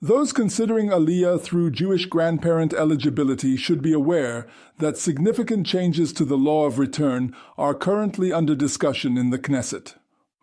Those considering Aliyah through Jewish grandparent eligibility should be aware that significant changes to the law of return are currently under discussion in the Knesset.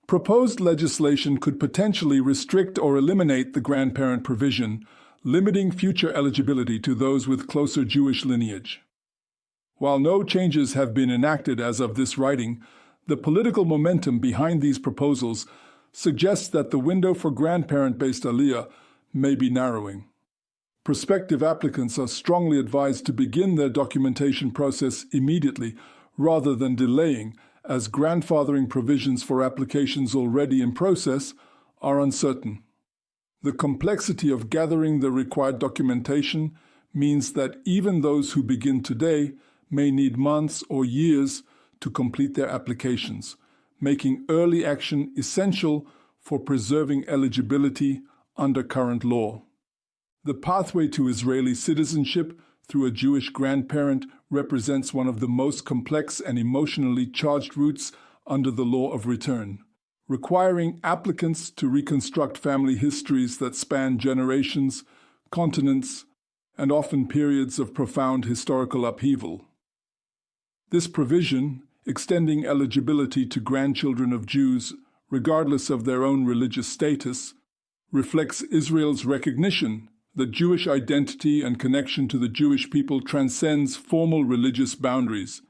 Proposed legislation could potentially restrict or eliminate the grandparent provision, limiting future eligibility to those with closer Jewish lineage. While no changes have been enacted as of this writing, the political momentum behind these proposals suggests that the window for grandparent-based Aliyah may be narrowing. Prospective applicants are strongly advised to begin their documentation process immediately rather than delaying, as grandfathering provisions for applications already in process are uncertain. The complexity of gathering the required documentation means that even those who begin today may need months or years to complete their applications, making early action essential for preserving eligibility under current law. The pathway to Israeli citizenship through a Jewish grandparent represents one of the most complex and emotionally charged routes under the law of return, requiring applicants to reconstruct family histories that span generations, continents, and often periods of profound historical upheaval. This provision, extending eligibility to grandchildren of Jews, regardless of their own religious status, reflects Israel's recognition that Jewish identity and connection to the Jewish people transcends formal religious boundaries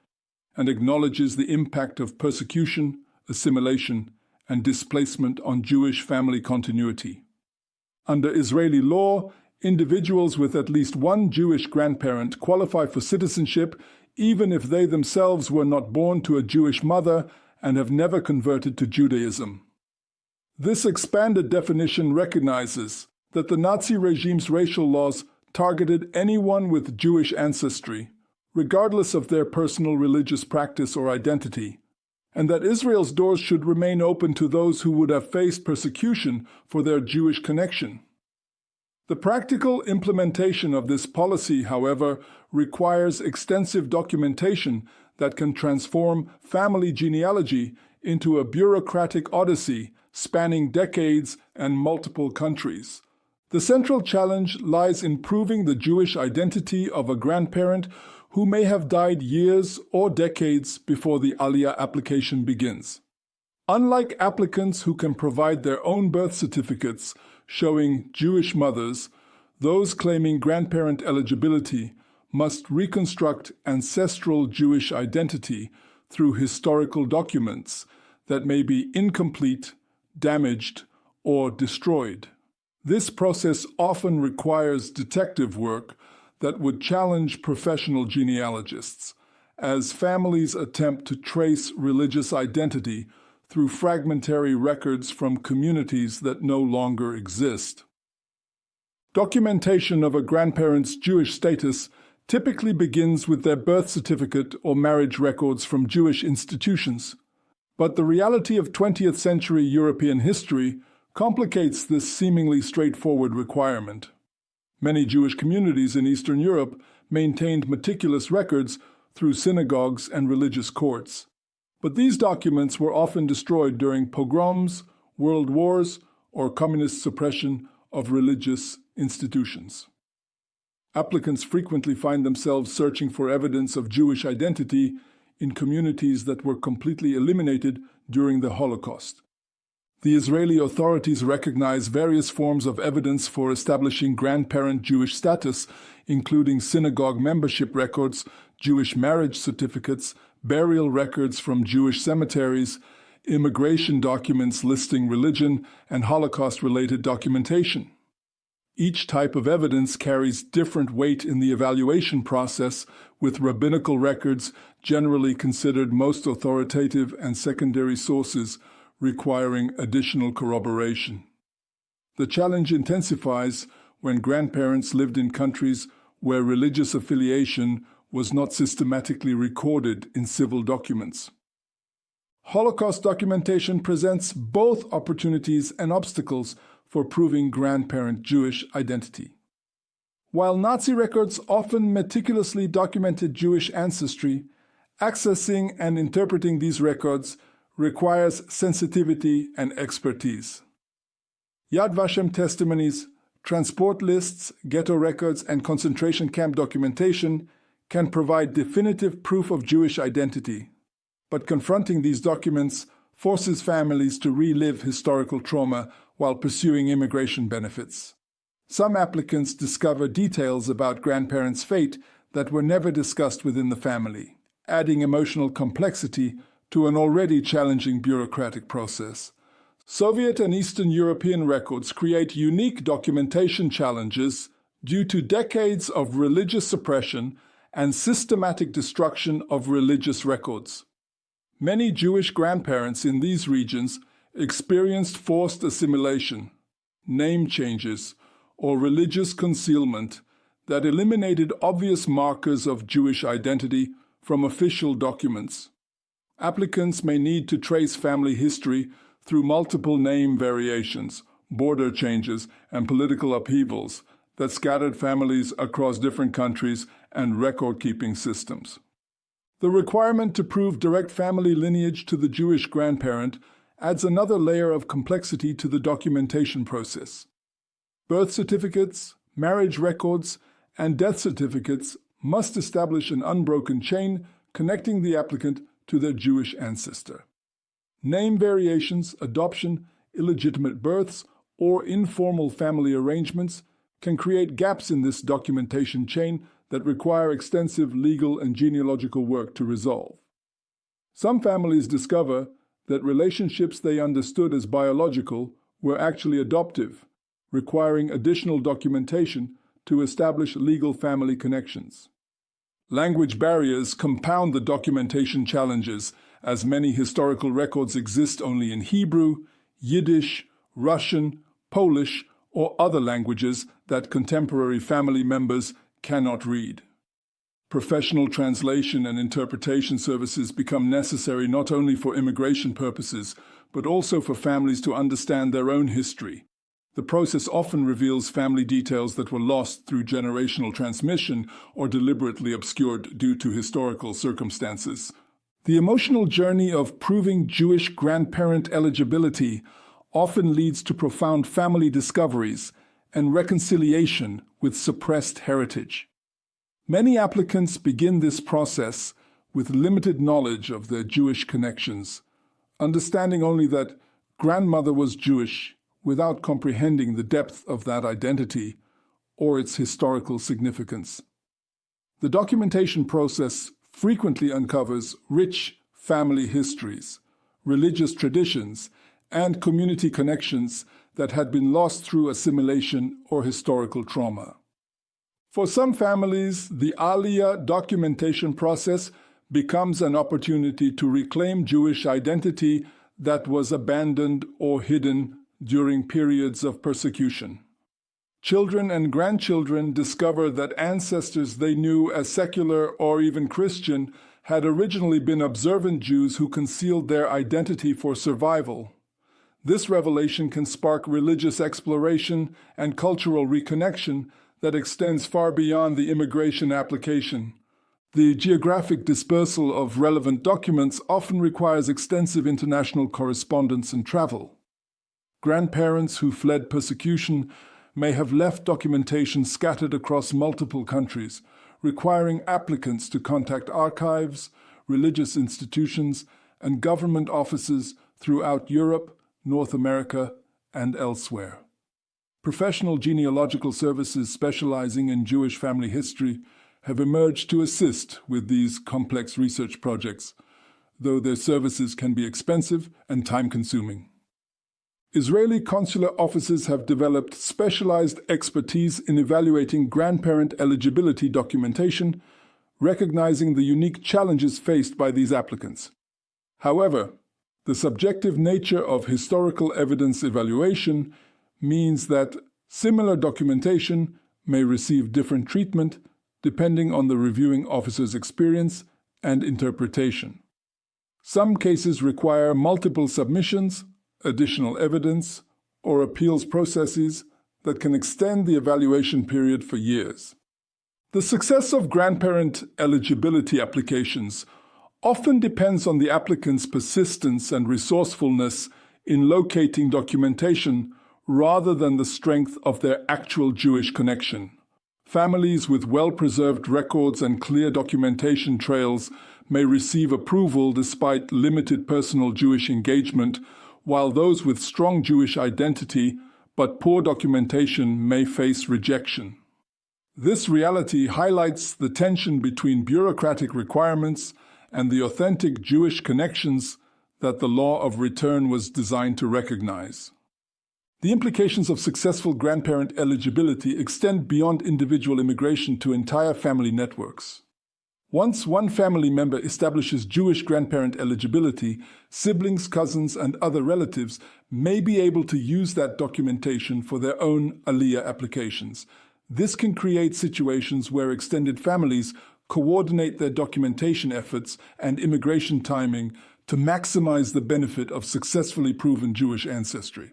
and acknowledges the impact of persecution, assimilation, and displacement on Jewish family continuity. Under Israeli law, individuals with at least one Jewish grandparent qualify for citizenship even if they themselves were not born to a Jewish mother and have never converted to Judaism. This expanded definition recognizes that the Nazi regime's racial laws targeted anyone with Jewish ancestry, regardless of their personal religious practice or identity, and that Israel's doors should remain open to those who would have faced persecution for their Jewish connection. The practical implementation of this policy, however, requires extensive documentation that can transform family genealogy into a bureaucratic odyssey spanning decades and multiple countries. The central challenge lies in proving the Jewish identity of a grandparent who may have died years or decades before the Aliyah application begins. Unlike applicants who can provide their own birth certificates showing Jewish mothers, those claiming grandparent eligibility must reconstruct ancestral Jewish identity through historical documents that may be incomplete, damaged, or destroyed. This process often requires detective work that would challenge professional genealogists, as families attempt to trace religious identity through fragmentary records from communities that no longer exist. Documentation of a grandparent's Jewish status typically begins with their birth certificate or marriage records from Jewish institutions. But the reality of 20th century European history complicates this seemingly straightforward requirement. Many Jewish communities in Eastern Europe maintained meticulous records through synagogues and religious courts. But these documents were often destroyed during pogroms, world wars, or communist suppression of religious institutions. Applicants frequently find themselves searching for evidence of Jewish identity in communities that were completely eliminated during the Holocaust. The Israeli authorities recognize various forms of evidence for establishing grandparent Jewish status, including synagogue membership records, Jewish marriage certificates, burial records from Jewish cemeteries, immigration documents listing religion, and Holocaust-related documentation. Each type of evidence carries different weight in the evaluation process, with rabbinical records generally considered most authoritative and secondary sources requiring additional corroboration. The challenge intensifies when grandparents lived in countries where religious affiliation was not systematically recorded in civil documents. Holocaust documentation presents both opportunities and obstacles for proving grandparent Jewish identity. While Nazi records often meticulously documented Jewish ancestry, accessing and interpreting these records requires sensitivity and expertise. Yad Vashem testimonies, Transport lists, ghetto records, and concentration camp documentation can provide definitive proof of Jewish identity. But confronting these documents forces families to relive historical trauma while pursuing immigration benefits. Some applicants discover details about grandparents' fate that were never discussed within the family, adding emotional complexity to an already challenging bureaucratic process. Soviet and Eastern European records create unique documentation challenges due to decades of religious suppression and systematic destruction of religious records. Many Jewish grandparents in these regions experienced forced assimilation, name changes, or religious concealment that eliminated obvious markers of Jewish identity from official documents. Applicants may need to trace family history through multiple name variations, border changes, and political upheavals that scattered families across different countries and record-keeping systems. The requirement to prove direct family lineage to the Jewish grandparent adds another layer of complexity to the documentation process. Birth certificates, marriage records, and death certificates must establish an unbroken chain connecting the applicant to their Jewish ancestor. Name variations, adoption, illegitimate births, or informal family arrangements can create gaps in this documentation chain that require extensive legal and genealogical work to resolve. Some families discover that relationships they understood as biological were actually adoptive, requiring additional documentation to establish legal family connections. Language barriers compound the documentation challenges, as many historical records exist only in Hebrew, Yiddish, Russian, Polish, or other languages that contemporary family members cannot read. Professional translation and interpretation services become necessary not only for immigration purposes, but also for families to understand their own history. The process often reveals family details that were lost through generational transmission or deliberately obscured due to historical circumstances. The emotional journey of proving Jewish grandparent eligibility often leads to profound family discoveries and reconciliation with suppressed heritage. Many applicants begin this process with limited knowledge of their Jewish connections, understanding only that grandmother was Jewish without comprehending the depth of that identity or its historical significance. The documentation process frequently uncovers rich family histories, religious traditions, and community connections that had been lost through assimilation or historical trauma. For some families, the Aliyah documentation process becomes an opportunity to reclaim Jewish identity that was abandoned or hidden during periods of persecution. Children and grandchildren discover that ancestors they knew as secular or even Christian had originally been observant Jews who concealed their identity for survival. This revelation can spark religious exploration and cultural reconnection that extends far beyond the immigration application. The geographic dispersal of relevant documents often requires extensive international correspondence and travel. Grandparents who fled persecution may have left documentation scattered across multiple countries, requiring applicants to contact archives, religious institutions, and government offices throughout Europe, North America, and elsewhere. Professional genealogical services specializing in Jewish family history have emerged to assist with these complex research projects, though their services can be expensive and time-consuming. Israeli consular offices have developed specialized expertise in evaluating grandparent eligibility documentation, recognizing the unique challenges faced by these applicants. However, the subjective nature of historical evidence evaluation means that similar documentation may receive different treatment depending on the reviewing officer's experience and interpretation. Some cases require multiple submissions, additional evidence, or appeals processes that can extend the evaluation period for years. The success of grandparent eligibility applications often depends on the applicant's persistence and resourcefulness in locating documentation rather than the strength of their actual Jewish connection. Families with well-preserved records and clear documentation trails may receive approval despite limited personal Jewish engagement, while those with strong Jewish identity but poor documentation may face rejection. This reality highlights the tension between bureaucratic requirements and the authentic Jewish connections that the law of return was designed to recognize. The implications of successful grandparent eligibility extend beyond individual immigration to entire family networks. Once one family member establishes Jewish grandparent eligibility, siblings, cousins, and other relatives may be able to use that documentation for their own Aliyah applications. This can create situations where extended families coordinate their documentation efforts and immigration timing to maximize the benefit of successfully proven Jewish ancestry.